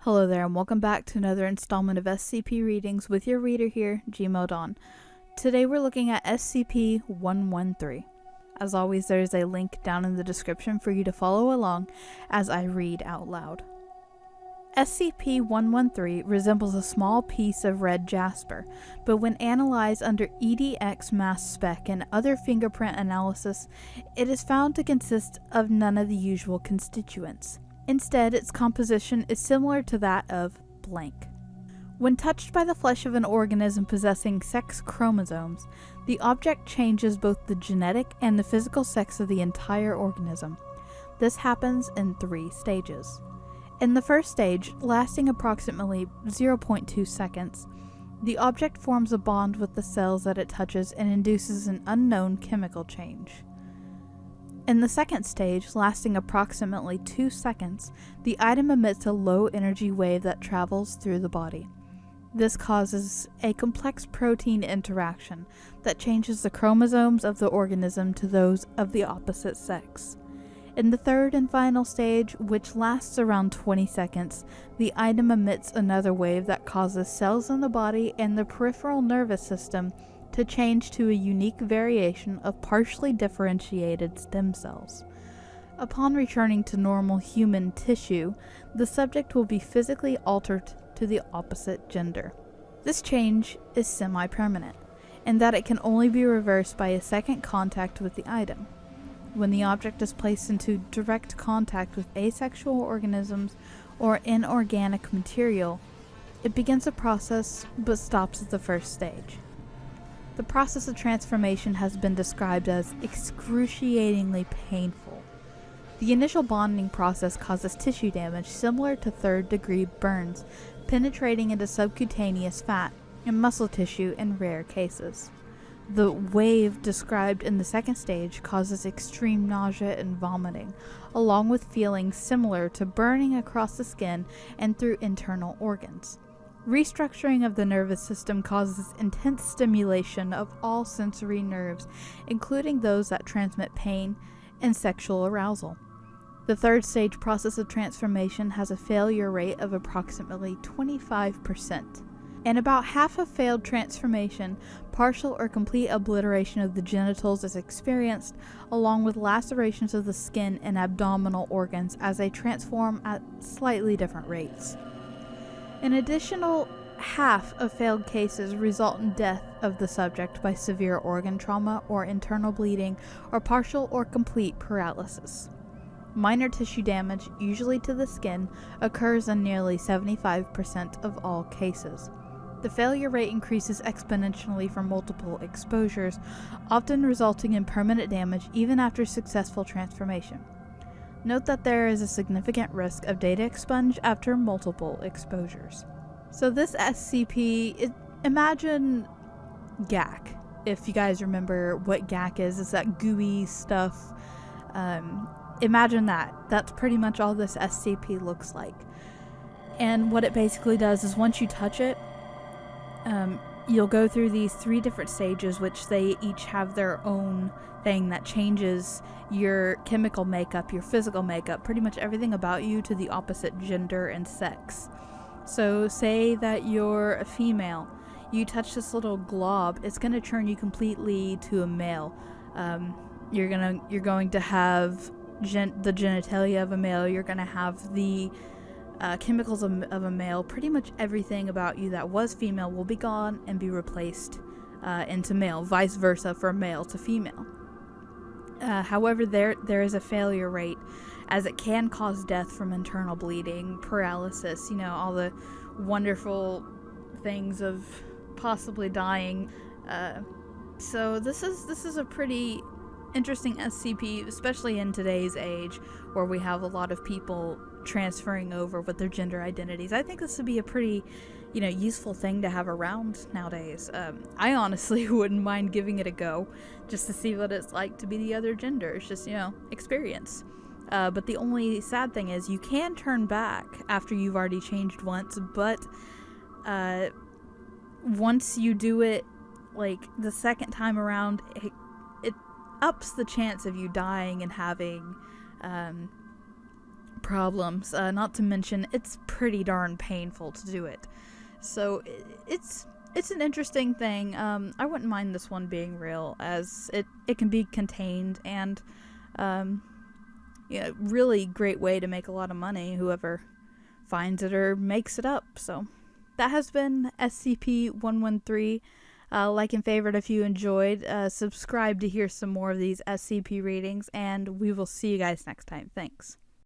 Hello there, and welcome back to another installment of SCP Readings with your reader here, Gmodon. Today we're looking at SCP-113. As always, there is a link down in the description for you to follow along as I read out loud. SCP-113 resembles a small piece of red jasper, but when analyzed under EDX mass spec and other fingerprint analysis, it is found to consist of none of the usual constituents. Instead, its composition is similar to that of blank. When touched by the flesh of an organism possessing sex chromosomes, the object changes both the genetic and the physical sex of the entire organism. This happens in 3 stages. In the first stage, lasting approximately 0.2 seconds, the object forms a bond with the cells that it touches and induces an unknown chemical change. In the second stage, lasting approximately 2 seconds, the item emits a low-energy wave that travels through the body. This causes a complex protein interaction that changes the chromosomes of the organism to those of the opposite sex. In the third and final stage, which lasts around 20 seconds, the item emits another wave that causes cells in the body and the peripheral nervous system to change to a unique variation of partially differentiated stem cells. Upon returning to normal human tissue, the subject will be physically altered to the opposite gender. This change is semi-permanent, in that it can only be reversed by a second contact with the item. When the object is placed into direct contact with asexual organisms or inorganic material, it begins a process but stops at the first stage. The process of transformation has been described as excruciatingly painful. The initial bonding process causes tissue damage similar to third-degree burns, penetrating into subcutaneous fat and muscle tissue in rare cases. The wave described in the second stage causes extreme nausea and vomiting, along with feelings similar to burning across the skin and through internal organs. Restructuring of the nervous system causes intense stimulation of all sensory nerves, including those that transmit pain and sexual arousal. The third stage process of transformation has a failure rate of approximately 25%. In about half of failed transformation, partial or complete obliteration of the genitals is experienced, along with lacerations of the skin and abdominal organs as they transform at slightly different rates. An additional half of failed cases result in death of the subject by severe organ trauma or internal bleeding or partial or complete paralysis. Minor tissue damage, usually to the skin, occurs in nearly 75% of all cases. The failure rate increases exponentially for multiple exposures, often resulting in permanent damage even after successful transformation. Note that there is a significant risk of data expunge after multiple exposures. So this SCP, imagine GAC. If you guys remember what GAC is that gooey stuff. Imagine that. That's pretty much all this SCP looks like. And what it basically does is once you touch it, you'll go through these 3 different stages, which they each have their own thing that changes your chemical makeup, your physical makeup, pretty much everything about you to the opposite gender and sex. So say that you're a female, you touch this little glob, it's going to turn you completely to a male. You're going to have the genitalia of a male, you're going to have the chemicals of a male. Pretty much everything about you that was female will be gone and be replaced into male, vice versa for male to female. However, there is a failure rate, as it can cause death from internal bleeding, paralysis, all the wonderful things of possibly dying. So this is a pretty interesting SCP, especially in today's age where we have a lot of people transferring over with their gender identities. I think this would be a pretty, useful thing to have around nowadays. I honestly wouldn't mind giving it a go just to see what it's like to be the other gender. It's just, experience. But the only sad thing is you can turn back after you've already changed once, but once you do it, like, the second time around, it ups the chance of you dying and having problems. Not to mention, it's pretty darn painful to do it. So it's an interesting thing. I wouldn't mind this one being real, as it can be contained, and really great way to make a lot of money, whoever finds it or makes it up. So that has been SCP-113. Like and favorite if you enjoyed. Subscribe to hear some more of these SCP readings, and we will see you guys next time. Thanks.